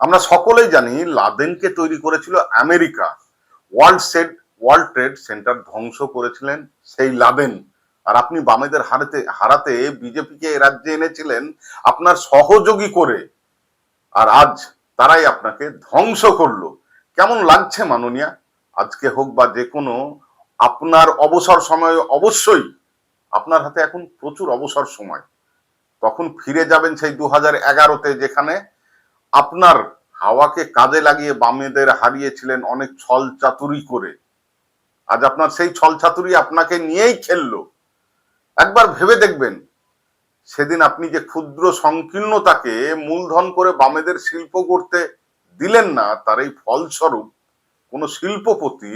আমরা সকলেই জানি লাদেনকে তৈরি করেছিল আমেরিকা। ওয়ার্ল্ড ট্রেড সেন্টার ধ্বংস করেছিলেন সেই লাদেন। আর আপনি বামেদের হারাতে বিজেপিকে রাজ্যে এনেছিলেন আপনার সহযোগী করে, আর আজ তারাই আপনাকে ধ্বংস করলো। কেমন লাগছে মাননীয়া? আজকে হোক বা যে কোনো, আপনার অবসর সময় অবশ্যই আপনার হাতে এখন প্রচুর অবসর সময়। তখন ফিরে যাবেন সেই 2011-তে, যেখানে আপনার হাওয়াকে কাজে লাগিয়ে বামেদের হারিয়েছিলেন অনেক ছল চাতুরি করে। আজ আপনার সেই ছল চাতুরি আপনাকে নিয়েই খেললো। একবার ভেবে দেখবেন, সেদিন আপনি যে ক্ষুদ্র সংকীর্ণতাকে মূলধন করে বামেদের শিল্প করতে দিলেন না, তার এই ফলস্বরূপ কোন শিল্পপতি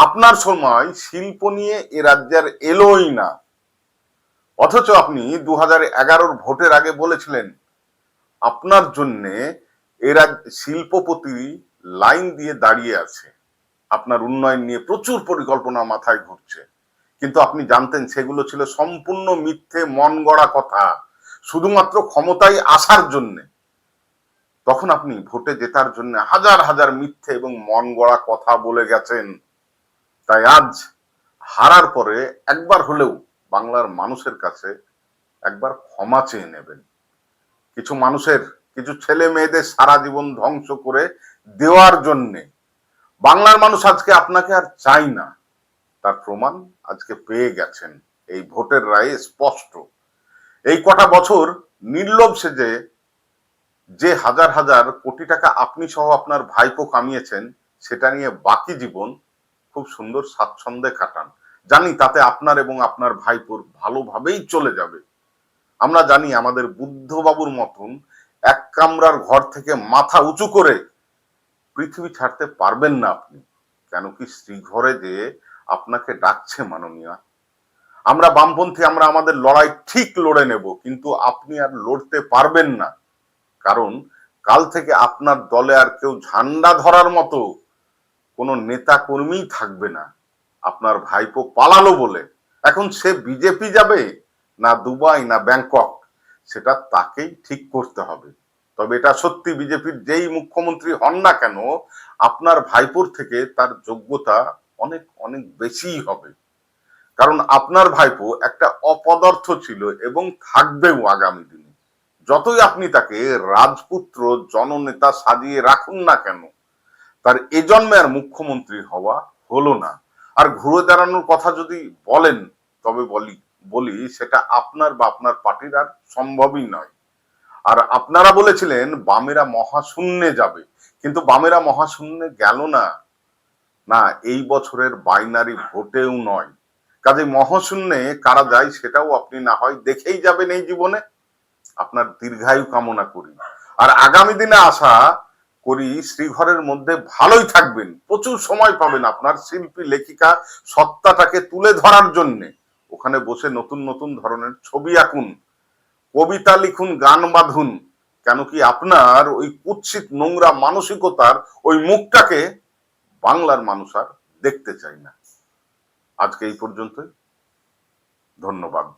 আপনার সময় শিল্প নিয়ে এ রাজ্যের এলোই না। অথচ আপনি 2011-র ভোটের আগে বলেছিলেন আপনার জন্যে এরা শিল্পপতি লাইন দিয়ে দাঁড়িয়ে আছে, আপনার উন্নয়ন নিয়ে প্রচুর পরিকল্পনা মাথায় ঘুরছে। কিন্তু আপনি জানতেন সেগুলো ছিল সম্পূর্ণ মিথ্যে, মন গড়া কথা, শুধুমাত্র ক্ষমতায় আসার জন্য। তখন আপনি ভোটে জেতার জন্য হাজার হাজার মিথ্যে এবং মন গড়া কথা বলে গেছেন। তাই আজ হারার পরে একবার হলেও বাংলার মানুষের কাছে একবার ক্ষমা চেয়ে নেবেন। কিছু ছেলে মেয়েদের সারা জীবন ধ্বংস করে দেওয়ার জন্যে বাংলার মানুষ আজকে আপনাকে আর চাই না, তার প্রমাণ আজকে পেয়ে গেছেন। এই ভোটের রায়ে স্পষ্ট। এই কটা বছর নির্লোভ সেজে যে হাজার হাজার কোটি টাকা আপনি সহ আপনার ভাইপো কামিয়েছেন, সেটা নিয়ে বাকি জীবন খুব সুন্দর স্বাচ্ছন্দ্যে কাটান। জানি তাতে আপনার এবং আপনার ভাইপোর ভালোভাবেই চলে যাবে। আমরা জানি আমাদের বুদ্ধবাবুর মতন এক কামরার ঘর থেকে মাথা উঁচু করে পৃথিবী ছাড়তে পারবেন না আপনি। কেন কি শ্রীঘরে যে আপনাকে ডাকছে মাননীয়া। আমরা বামপন্থী, আমরা আমাদের লড়াই ঠিক লড়ে নেব, কিন্তু আপনি আর লড়তে পারবেন না। কারণ কাল থেকে আপনার দলে আর কেউ ঝান্ডা ধরার মতো কোনো নেতা কর্মী থাকবে না। আপনার ভাইপো পালালো বলে এখন সে বিজেপি যাবে না দুবাই না ব্যাংকক, সেটা তাকেই ঠিক করতে হবে। তবে এটা সত্যি, বিজেপির যেই মুখ্যমন্ত্রী হন না কেন, আপনার ভাইপোর থেকে তার যোগ্যতা অনেক অনেক বেশিই হবে। কারণ আপনার ভাইপো একটা অপদার্থ ছিল এবং থাকবেও আগামী দিনে। যতই আপনি তাকে রাজপুত্র জননেতা সাজিয়ে রাখুন না কেন, তার এ জন্মে আর মুখ্যমন্ত্রী হওয়া হলো না। আর ঘুরে দাঁড়ানোর কথা যদি বলেন, তবে বলি সেটা আপনার বা আপনার পার্টির আর সম্ভবই নয়। আর আপনারা বলেছিলেন বামেরা মহাশূন্যে যাবে, কিন্তু বামেরা মহাশূন্যে গেল না। না, এই বছরের বাইনারি ভোটেও নয়। কাজে মহাশূন্যে কারা যায় সেটাও আপনি না হয় দেখেই যাবেন এই জীবনে। আপনার দীর্ঘায়ু কামনা করি। আর আগামী দিনে আশা করি শ্রীঘরের মধ্যে ভালোই থাকবেন, প্রচুর সময় পাবেন আপনার শিল্পী লেখিকা সত্তাটাকে তুলে ধরার জন্য। ওখানে বসে নতুন নতুন ধরনের ছবি আঁকুন, কবিতা লিখুন, গান বাঁধুন। কেন কি আপনার ওই কুৎসিত নোংরা মানসিকতার ওই মুখটাকে বাংলার মানুষ আর দেখতে চায় না। আজকে এই পর্যন্তই। ধন্যবাদ।